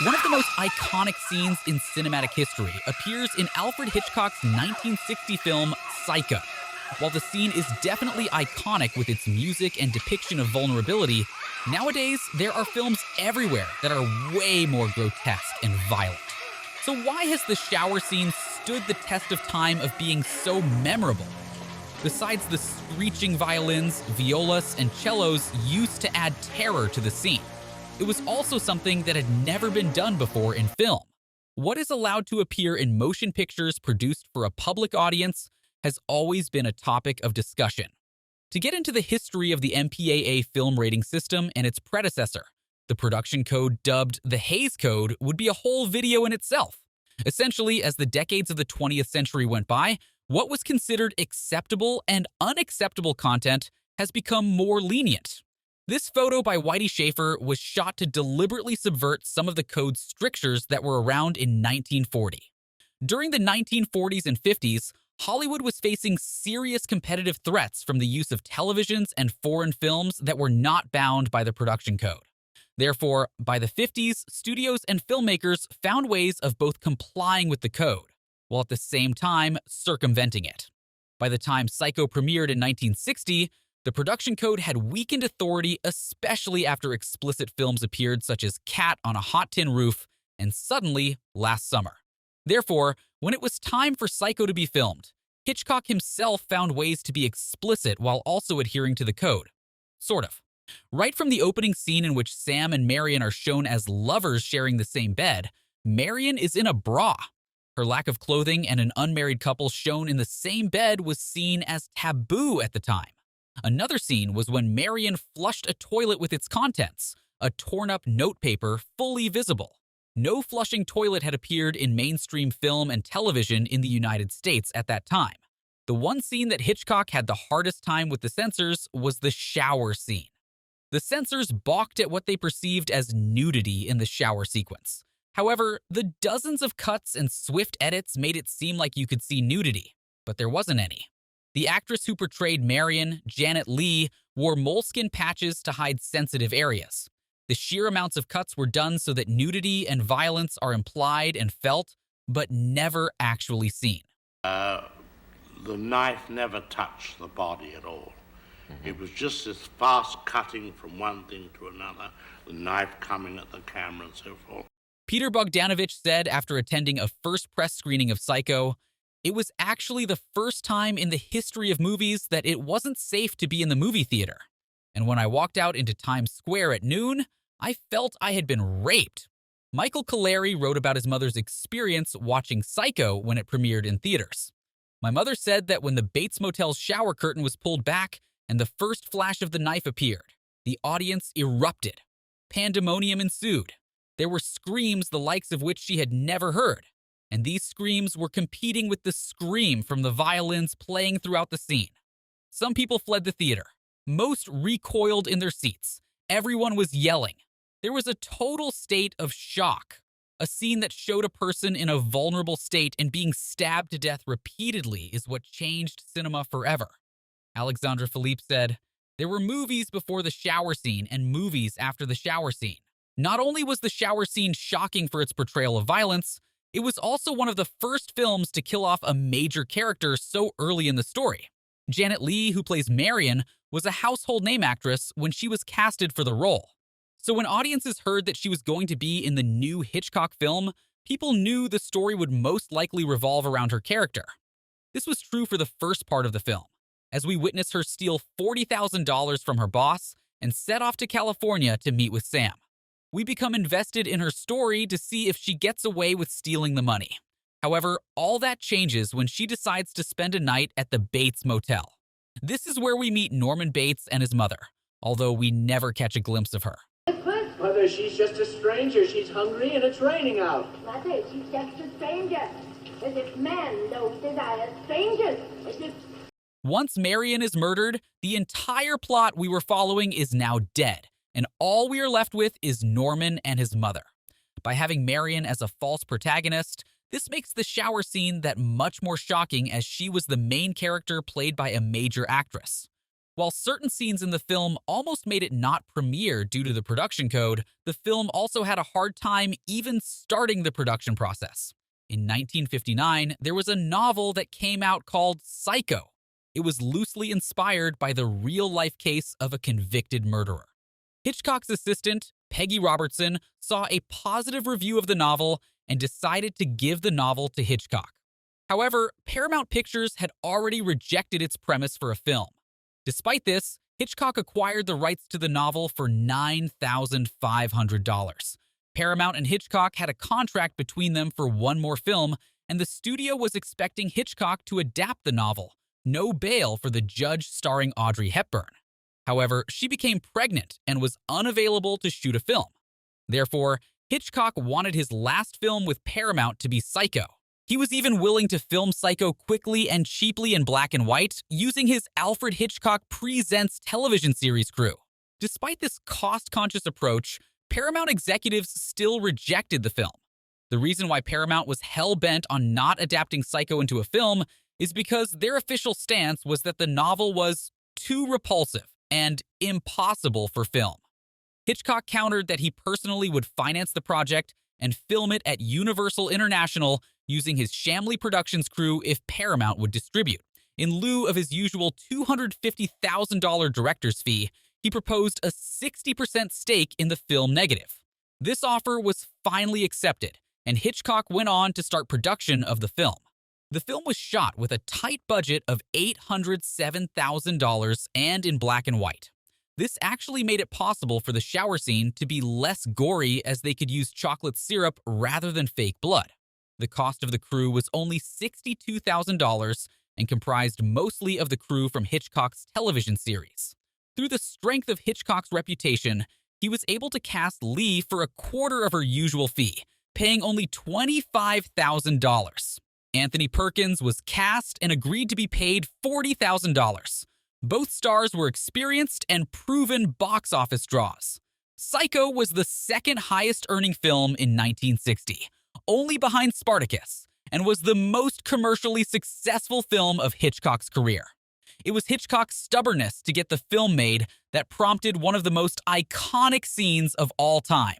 One of the most iconic scenes in cinematic history appears in Alfred Hitchcock's 1960 film Psycho. While the scene is definitely iconic with its music and depiction of vulnerability, nowadays there are films everywhere that are way more grotesque and violent. So why has the shower scene stood the test of time of being so memorable? Besides the screeching violins, violas, and cellos used to add terror to the scene, it was also something that had never been done before in film. What is allowed to appear in motion pictures produced for a public audience has always been a topic of discussion. To get into the history of the MPAA film rating system and its predecessor, the production code dubbed the Hays Code would be a whole video in itself. Essentially, as the decades of the 20th century went by, what was considered acceptable and unacceptable content has become more lenient. This photo by Whitey Schaefer was shot to deliberately subvert some of the code's strictures that were around in 1940. During the 1940s and 50s, Hollywood was facing serious competitive threats from the use of televisions and foreign films that were not bound by the production code. Therefore, by the 50s, studios and filmmakers found ways of both complying with the code, while at the same time circumventing it. By the time Psycho premiered in 1960, the production code had weakened authority, especially after explicit films appeared such as Cat on a Hot Tin Roof and Suddenly Last Summer. Therefore, when it was time for Psycho to be filmed, Hitchcock himself found ways to be explicit while also adhering to the code. Sort of. Right from the opening scene in which Sam and Marion are shown as lovers sharing the same bed, Marion is in a bra. Her lack of clothing and an unmarried couple shown in the same bed was seen as taboo at the time. Another scene was when Marion flushed a toilet with its contents, a torn-up notepaper fully visible. No flushing toilet had appeared in mainstream film and television in the United States at that time. The one scene that Hitchcock had the hardest time with the censors was the shower scene. The censors balked at what they perceived as nudity in the shower sequence. However, the dozens of cuts and swift edits made it seem like you could see nudity, but there wasn't any. The actress who portrayed Marion, Janet Leigh, wore moleskin patches to hide sensitive areas. The sheer amounts of cuts were done so that nudity and violence are implied and felt, but never actually seen. The knife never touched the body at all. It was just this fast cutting from one thing to another, the knife coming at the camera and so forth. Peter Bogdanovich said after attending a first press screening of Psycho, "It was actually the first time in the history of movies that it wasn't safe to be in the movie theater. And when I walked out into Times Square at noon, I felt I had been raped." Michael Colleri wrote about his mother's experience watching Psycho when it premiered in theaters. "My mother said that when the Bates Motel's shower curtain was pulled back and the first flash of the knife appeared, the audience erupted. Pandemonium ensued. There were screams the likes of which she had never heard, and these screams were competing with the scream from the violins playing throughout the scene. Some people fled the theater. Most recoiled in their seats. Everyone was yelling. There was a total state of shock. A scene that showed a person in a vulnerable state and being stabbed to death repeatedly is what changed cinema forever." Alexandra Philippe said, "There were movies before the shower scene and movies after the shower scene. Not only was the shower scene shocking for its portrayal of violence, it was also one of the first films to kill off a major character so early in the story. Janet Leigh, who plays Marion, was a household name actress when she was casted for the role. So when audiences heard that she was going to be in the new Hitchcock film, people knew the story would most likely revolve around her character. This was true for the first part of the film, as we witness her steal $40,000 from her boss and set off to California to meet with Sam. We become invested in her story to see if she gets away with stealing the money. However, all that changes when she decides to spend a night at the Bates Motel. This is where we meet Norman Bates and his mother, although we never catch a glimpse of her. Mother, she's just a stranger. She's hungry and it's raining out. Mother, she's just a stranger. As if man don't desire strangers. As if... Once Marion is murdered, the entire plot we were following is now dead, and all we are left with is Norman and his mother. By having Marion as a false protagonist, this makes the shower scene that much more shocking as she was the main character played by a major actress. While certain scenes in the film almost made it not premiere due to the production code, the film also had a hard time even starting the production process. In 1959, there was a novel that came out called Psycho. It was loosely inspired by the real-life case of a convicted murderer. Hitchcock's assistant, Peggy Robertson, saw a positive review of the novel and decided to give the novel to Hitchcock. However, Paramount Pictures had already rejected its premise for a film. Despite this, Hitchcock acquired the rights to the novel for $9,500. Paramount and Hitchcock had a contract between them for one more film, and the studio was expecting Hitchcock to adapt the novel, No Bail for the Judge starring Audrey Hepburn. However, she became pregnant and was unavailable to shoot a film. Therefore, Hitchcock wanted his last film with Paramount to be Psycho. He was even willing to film Psycho quickly and cheaply in black and white, using his Alfred Hitchcock Presents television series crew. Despite this cost-conscious approach, Paramount executives still rejected the film. The reason why Paramount was hell-bent on not adapting Psycho into a film is because their official stance was that the novel was too repulsive and impossible for film. Hitchcock countered that he personally would finance the project and film it at Universal International using his Shamley Productions crew if Paramount would distribute. In lieu of his usual $250,000 director's fee, he proposed a 60% stake in the film negative. This offer was finally accepted, and Hitchcock went on to start production of the film. The film was shot with a tight budget of $807,000 and in black and white. This actually made it possible for the shower scene to be less gory as they could use chocolate syrup rather than fake blood. The cost of the crew was only $62,000 and comprised mostly of the crew from Hitchcock's television series. Through the strength of Hitchcock's reputation, he was able to cast Lee for a quarter of her usual fee, paying only $25,000. Anthony Perkins was cast and agreed to be paid $40,000. Both stars were experienced and proven box office draws. Psycho was the second highest earning film in 1960, only behind Spartacus, and was the most commercially successful film of Hitchcock's career. It was Hitchcock's stubbornness to get the film made that prompted one of the most iconic scenes of all time.